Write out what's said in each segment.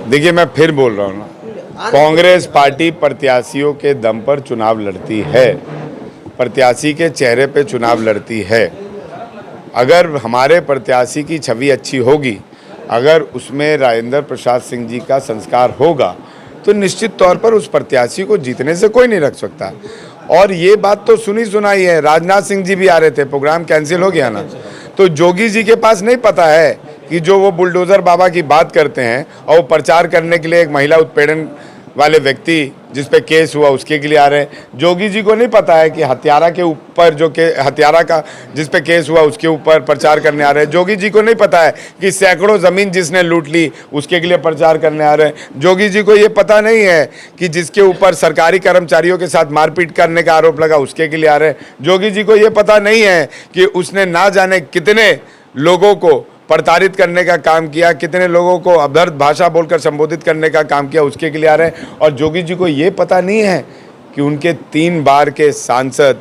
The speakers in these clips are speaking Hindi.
देखिए, मैं फिर बोल रहा हूँ ना, कांग्रेस पार्टी प्रत्याशियों के दम पर चुनाव लड़ती है, प्रत्याशी के चेहरे पे चुनाव लड़ती है। अगर हमारे प्रत्याशी की छवि अच्छी होगी, अगर उसमें राजेंद्र प्रसाद सिंह जी का संस्कार होगा, तो निश्चित तौर पर उस प्रत्याशी को जीतने से कोई नहीं रख सकता। और ये बात तो सुनी सुनाई है, राजनाथ सिंह जी भी आ रहे थे, प्रोग्राम कैंसिल हो गया ना। तो जोगी जी के पास नहीं पता है कि जो वो बुलडोज़र बाबा की बात करते हैं और वो प्रचार करने के लिए एक महिला उत्पीड़न वाले व्यक्ति जिस पे केस हुआ उसके के लिए आ रहे हैं। जोगी जी को नहीं पता है कि हत्यारा के ऊपर हत्यारा का जिस पे केस हुआ उसके ऊपर प्रचार करने आ रहे हैं। जोगी जी को नहीं पता है कि सैकड़ों ज़मीन जिसने लूट ली उसके के लिए प्रचार करने आ रहे हैं। जोगी जी को ये पता नहीं है कि जिसके ऊपर सरकारी कर्मचारियों के साथ मारपीट करने का आरोप लगा उसके के लिए आ रहे हैं। जोगी जी को ये पता नहीं है कि उसने ना जाने कितने लोगों को प्रताड़ित करने का काम किया, कितने लोगों को अभद्र भाषा बोलकर संबोधित करने का काम किया, उसके के लिए आ रहे हैं। और जोगी जी को ये पता नहीं है कि उनके 3 बार के सांसद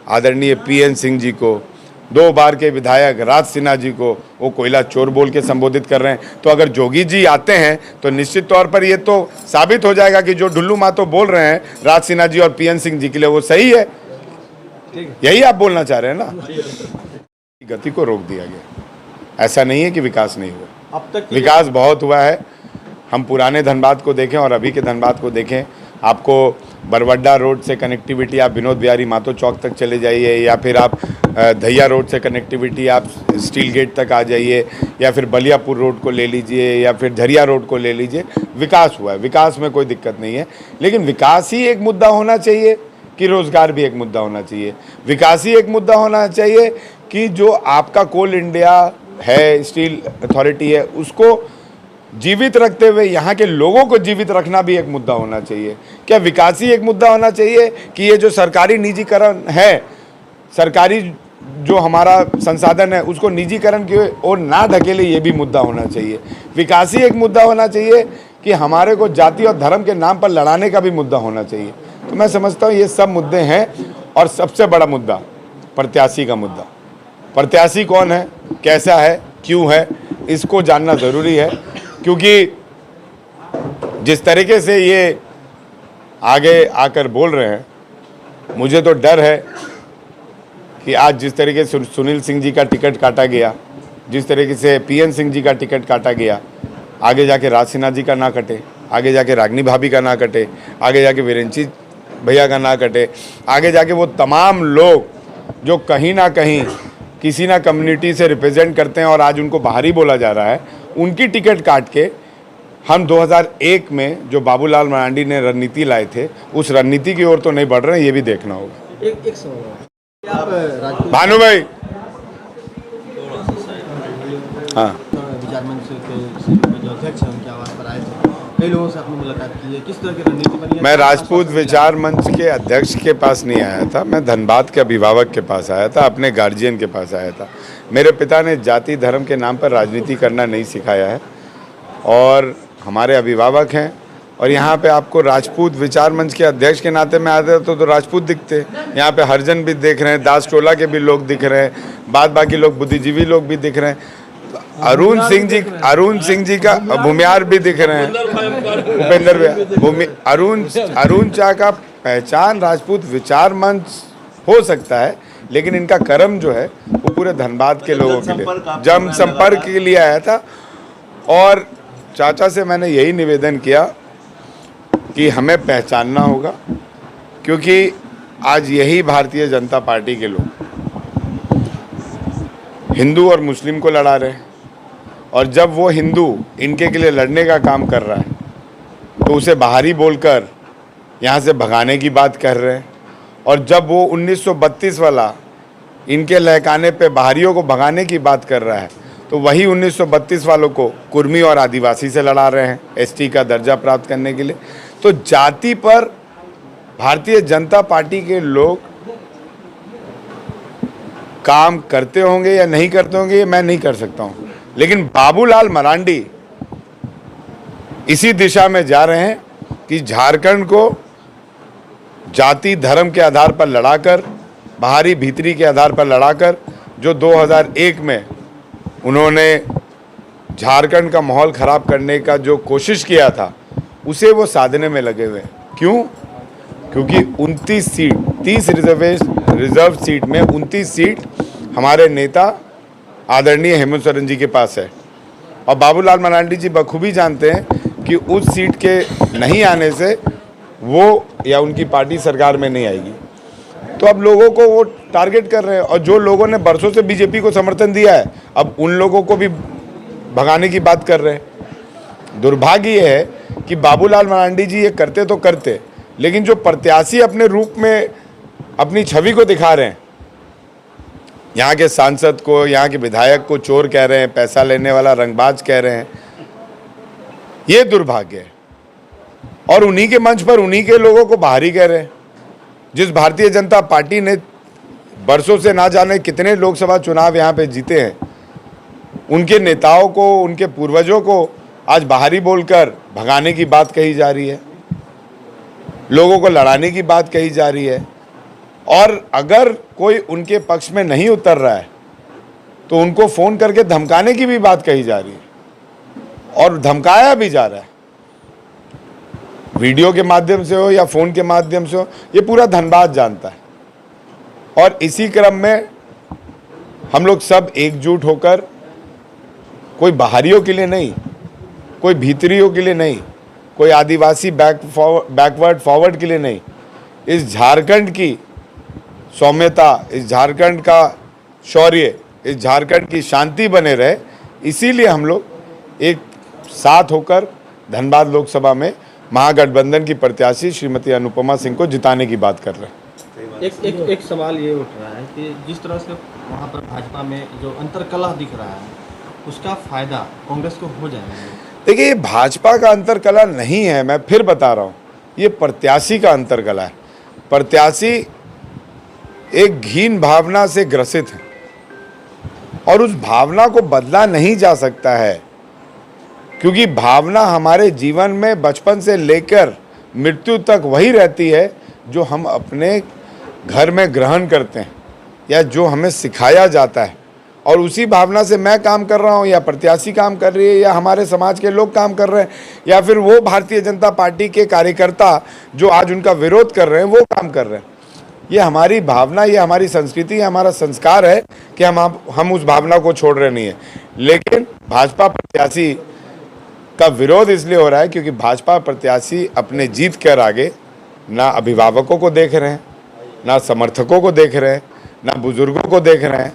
आदरणीय पीएन सिंह जी को, 2 बार के विधायक राज सिन्हा जी को वो कोयला चोर बोल के संबोधित कर रहे हैं। तो अगर जोगी जी आते हैं तो निश्चित तौर पर ये तो साबित हो जाएगा कि जो ढुल्लू मातो बोल रहे हैं राज सिन्हा जी और पीएन सिंह जी के लिए वो सही है। यही आप बोलना चाह रहे हैं ना। गति को रोक दिया गया, ऐसा नहीं है कि विकास नहीं हुआ। अब तक विकास बहुत हुआ है। हम पुराने धनबाद को देखें और अभी के धनबाद को देखें, आपको बरवड्डा रोड से कनेक्टिविटी, आप विनोद बिहारी मातो चौक तक चले जाइए, या फिर आप दहिया रोड से कनेक्टिविटी आप स्टील गेट तक आ जाइए, या फिर बलियापुर रोड को ले लीजिए, या फिर झरिया रोड को ले लीजिए। विकास हुआ है, विकास में कोई दिक्कत नहीं है। लेकिन विकास ही एक मुद्दा होना चाहिए कि रोज़गार भी एक मुद्दा होना चाहिए। विकास ही एक मुद्दा होना चाहिए कि जो आपका कोल इंडिया है, स्टील अथॉरिटी है, उसको जीवित रखते हुए यहाँ के लोगों को जीवित रखना भी एक मुद्दा होना चाहिए। क्या विकास ही एक मुद्दा होना चाहिए कि ये जो सरकारी निजीकरण है, सरकारी जो हमारा संसाधन है उसको निजीकरण की ओर ना धकेले, ये भी मुद्दा होना चाहिए। विकास ही एक मुद्दा होना चाहिए कि हमारे को जाति और धर्म के नाम पर लड़ाने का भी मुद्दा होना चाहिए। तो मैं समझता हूँ ये सब मुद्दे हैं। और सबसे बड़ा मुद्दा प्रत्याशी का मुद्दा, प्रत्याशी कौन है, कैसा है, क्यों है, इसको जानना ज़रूरी है। क्योंकि जिस तरीके से ये आगे आकर बोल रहे हैं, मुझे तो डर है कि आज जिस तरीके से सुनील सिंह जी का टिकट काटा गया, जिस तरीके से पीएन सिंह जी का टिकट काटा गया, आगे जाके राज सिन्हा जी का ना कटे, आगे जाके रागनी भाभी का ना कटे, आगे जाके वीरेंची भैया का ना कटे, आगे जाके वो तमाम लोग जो कहीं ना कहीं किसी ना कम्युनिटी से रिप्रेजेंट करते हैं और आज उनको बाहरी बोला जा रहा है, उनकी टिकट काट के हम 2001 में जो बाबूलाल मरांडी ने रणनीति लाए थे, उस रणनीति की ओर तो नहीं बढ़ रहे हैं। ये भी देखना होगा। एक सवाल भानु भाई, हाँ, विचार मंच के जो अध्यक्ष हैं उनके आवास पर आए थे, कई लोगों से आपने मुलाकात की है, किस तरह की रणनीति बनी है? मैं राजपूत विचार मंच के अध्यक्ष के पास नहीं आया था, मैं धनबाद के अभिभावक के पास आया था, अपने गार्जियन के पास आया था। मेरे पिता ने जाति धर्म के नाम पर राजनीति करना नहीं सिखाया है और हमारे अभिभावक हैं। और यहाँ पे आपको राजपूत विचार मंच के अध्यक्ष के नाते में आते तो राजपूत दिखते। यहाँ पे हरिजन भी दिख रहे हैं, दास टोला के भी लोग दिख रहे हैं, बाद बाकी लोग बुद्धिजीवी लोग भी दिख रहे हैं। अरुण सिंह जी का भूमियार भी दिख रहे हैं, उपेंद्र अरुण चा का पहचान राजपूत विचार मंच हो सकता है, लेकिन इनका कर्म जो है वो पूरे धनबाद के लोगों के लिए जन संपर्क के लिए आया था। और चाचा से मैंने यही निवेदन किया कि हमें पहचानना होगा, क्योंकि आज यही भारतीय जनता पार्टी के लोग हिंदू और मुस्लिम को लड़ा रहे हैं, और जब वो हिंदू इनके के लिए लड़ने का काम कर रहा है तो उसे बाहरी बोलकर यहाँ से भगाने की बात कर रहे हैं। और जब वो 1932 वाला इनके लहकाने पे बाहरियों को भगाने की बात कर रहा है तो वही 1932 वालों को कुर्मी और आदिवासी से लड़ा रहे हैं एसटी का दर्जा प्राप्त करने के लिए। तो जाति पर भारतीय जनता पार्टी के लोग काम करते होंगे या नहीं करते होंगे ये मैं नहीं कर सकता हूँ, लेकिन बाबूलाल मरांडी इसी दिशा में जा रहे हैं कि झारखंड को जाति धर्म के आधार पर लड़ाकर, बाहरी भीतरी के आधार पर लड़ाकर, जो 2001 में उन्होंने झारखंड का माहौल ख़राब करने का जो कोशिश किया था उसे वो साधने में लगे हुए हैं। क्यों? क्योंकि 29 सीट, 30 रिजर्व सीट में 29 सीट हमारे नेता आदरणीय हेमंत सोरेन जी के पास है, और बाबूलाल मरांडी जी बखूबी जानते हैं कि उस सीट के नहीं आने से वो या उनकी पार्टी सरकार में नहीं आएगी। तो अब लोगों को वो टारगेट कर रहे हैं, और जो लोगों ने बरसों से बीजेपी को समर्थन दिया है अब उन लोगों को भी भगाने की बात कर रहे हैं। दुर्भाग्य ये है कि बाबूलाल मरांडी जी ये करते तो करते, लेकिन जो प्रत्याशी अपने रूप में अपनी छवि को दिखा रहे हैं, यहाँ के सांसद को, यहाँ के विधायक को चोर कह रहे हैं, पैसा लेने वाला रंगबाज कह रहे हैं, ये दुर्भाग्य है। और उन्हीं के मंच पर उन्हीं के लोगों को बाहरी कह रहे हैं। जिस भारतीय जनता पार्टी ने बरसों से ना जाने कितने लोकसभा चुनाव यहाँ पे जीते हैं, उनके नेताओं को, उनके पूर्वजों को आज बाहरी बोलकर भगाने की बात कही जा रही है, लोगों को लड़ाने की बात कही जा रही है। और अगर कोई उनके पक्ष में नहीं उतर रहा है तो उनको फ़ोन करके धमकाने की भी बात कही जा रही है, और धमकाया भी जा रहा है, वीडियो के माध्यम से हो या फ़ोन के माध्यम से हो। ये पूरा धनबाद जानता है। और इसी क्रम में हम लोग सब एकजुट होकर, कोई बाहरियों के लिए नहीं, कोई भीतरियों के लिए नहीं, कोई आदिवासी बैकवर्ड फॉरवर्ड के लिए नहीं, इस झारखंड की सौम्यता, इस झारखंड का शौर्य, इस झारखंड की शांति बने रहे, इसीलिए हम लोग एक साथ होकर धनबाद लोकसभा में महागठबंधन की प्रत्याशी श्रीमती अनुपमा सिंह को जिताने की बात कर रहे हैं। एक सवाल ये उठ रहा है कि जिस तरह से वहाँ पर भाजपा में जो अंतर्कलह दिख रहा है, उसका फायदा कांग्रेस को हो जाएगा? देखिए, ये भाजपा का अंतर्कलह नहीं है, मैं फिर बता रहा हूँ, ये प्रत्याशी का अंतर्कलह है। प्रत्याशी एक घीन भावना से ग्रसित है और उस भावना को बदला नहीं जा सकता है, क्योंकि भावना हमारे जीवन में बचपन से लेकर मृत्यु तक वही रहती है जो हम अपने घर में ग्रहण करते हैं या जो हमें सिखाया जाता है। और उसी भावना से मैं काम कर रहा हूँ, या प्रत्याशी काम कर रही है, या हमारे समाज के लोग काम कर रहे हैं, या फिर वो भारतीय जनता पार्टी के कार्यकर्ता जो आज उनका विरोध कर रहे हैं वो काम कर रहे हैं। ये हमारी भावना, ये हमारी संस्कृति, ये हमारा संस्कार है कि हम उस भावना को छोड़ रहे नहीं है। लेकिन भाजपा प्रत्याशी का विरोध इसलिए हो रहा है क्योंकि भाजपा प्रत्याशी अपने जीत कर आगे ना अभिभावकों को देख रहे हैं, ना समर्थकों को देख रहे हैं, ना बुजुर्गों को देख रहे हैं,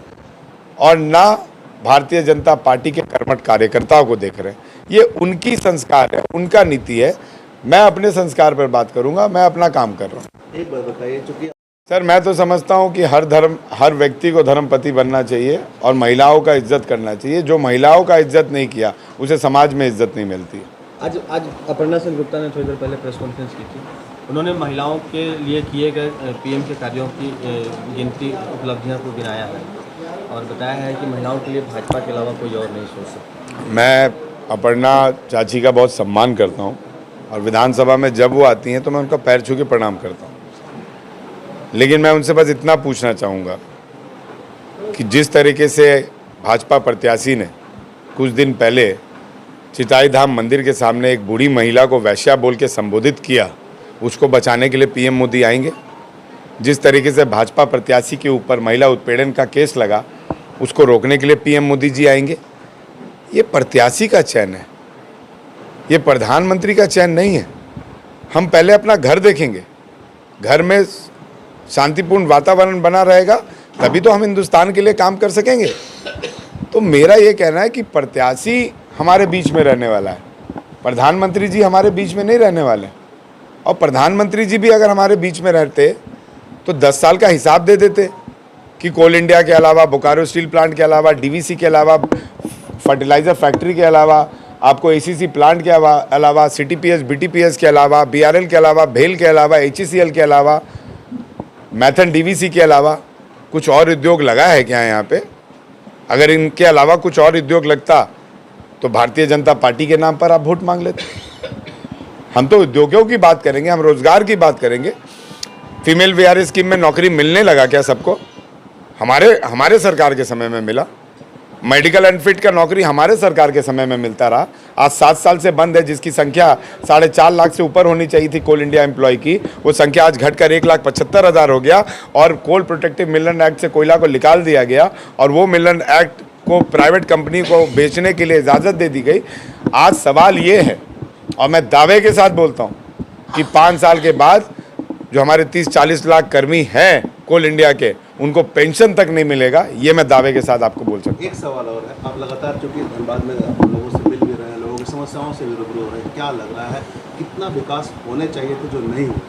और ना भारतीय जनता पार्टी के कर्मठ कार्यकर्ताओं को देख रहे हैं। ये उनकी संस्कार है, उनका नीति है। मैं अपने संस्कार पर बात करूंगा, मैं अपना काम कर रहा हूँ। एक बात बताइए, चूंकि सर, मैं तो समझता हूँ कि हर व्यक्ति को धर्मपति बनना चाहिए और महिलाओं का इज्जत करना चाहिए। जो महिलाओं का इज्जत नहीं किया उसे समाज में इज्जत नहीं मिलती है। आज अपर्णा सेन गुप्ता ने थोड़ी देर पहले प्रेस कॉन्फ्रेंस की थी। उन्होंने महिलाओं के लिए किए गए पीएम के कार्यों की गिनती, उपलब्धियों को गिनाया है और बताया है कि महिलाओं के लिए भाजपा के अलावा कोई और नहीं सोच सकता। मैं अपर्णा चाची का बहुत सम्मान करता हूँ और विधानसभा में जब वो आती हैं तो मैं उनका पैर छू के प्रणाम करता हूँ। लेकिन मैं उनसे बस इतना पूछना चाहूँगा कि जिस तरीके से भाजपा प्रत्याशी ने कुछ दिन पहले चिताई धाम मंदिर के सामने एक बूढ़ी महिला को वैश्या बोल के संबोधित किया, उसको बचाने के लिए पीएम मोदी आएंगे? जिस तरीके से भाजपा प्रत्याशी के ऊपर महिला उत्पीड़न का केस लगा, उसको रोकने के लिए पीएम मोदी जी आएंगे? ये प्रत्याशी का चयन है, ये प्रधानमंत्री का चयन नहीं है। हम पहले अपना घर देखेंगे, घर में शांतिपूर्ण वातावरण बना रहेगा तभी तो हम हिंदुस्तान के लिए काम कर सकेंगे। तो मेरा ये कहना है कि प्रत्याशी हमारे बीच में रहने वाला है, प्रधानमंत्री जी हमारे बीच में नहीं रहने वाले। और प्रधानमंत्री जी भी अगर हमारे बीच में रहते तो 10 साल का हिसाब दे देते कि कोल इंडिया के अलावा, बोकारो स्टील प्लांट के अलावा, डीवीसी के अलावा, फर्टिलाइज़र फैक्ट्री के अलावा, आपको एसीसी प्लांट के अलावा, सीटीपीएस बीटीपीएस के अलावा, बीआरएल के अलावा, भेल के अलावा, एचईसीएल के अलावा, मैथन डीवीसी के अलावा कुछ और उद्योग लगा है क्या यहाँ पे? अगर इनके अलावा कुछ और उद्योग लगता तो भारतीय जनता पार्टी के नाम पर आप वोट मांग लेते। हम तो उद्योगों की बात करेंगे, हम रोजगार की बात करेंगे। फीमेल वीआरएस स्कीम में नौकरी मिलने लगा क्या सबको? हमारे सरकार के समय में मिला। मेडिकल अनफिट का नौकरी हमारे सरकार के समय में मिलता रहा, आज 7 साल से बंद है, जिसकी संख्या 4.5 लाख से ऊपर होनी चाहिए थी कोल इंडिया एम्प्लॉय की, वो संख्या आज घटकर 1,75,000 हो गया। और कोल प्रोटेक्टिव मिनरल एक्ट से कोयला को निकाल दिया गया और वो मिनरल एक्ट को प्राइवेट कंपनी को बेचने के लिए इजाज़त दे दी गई। आज सवाल ये है, और मैं दावे के साथ बोलता हूँ कि 5 साल के बाद जो हमारे 30-40 लाख कर्मी हैं कोल इंडिया के, उनको पेंशन तक नहीं मिलेगा, ये मैं दावे के साथ आपको बोल सकता हूँ। एक सवाल और है, आप लगातार चूंकि धनबाद में लोगों से मिल भी रहे हैं, लोगों की समस्याओं से भी रूबरू हो रहे हैं, क्या लग रहा है कितना विकास होने चाहिए थे जो नहीं हुआ?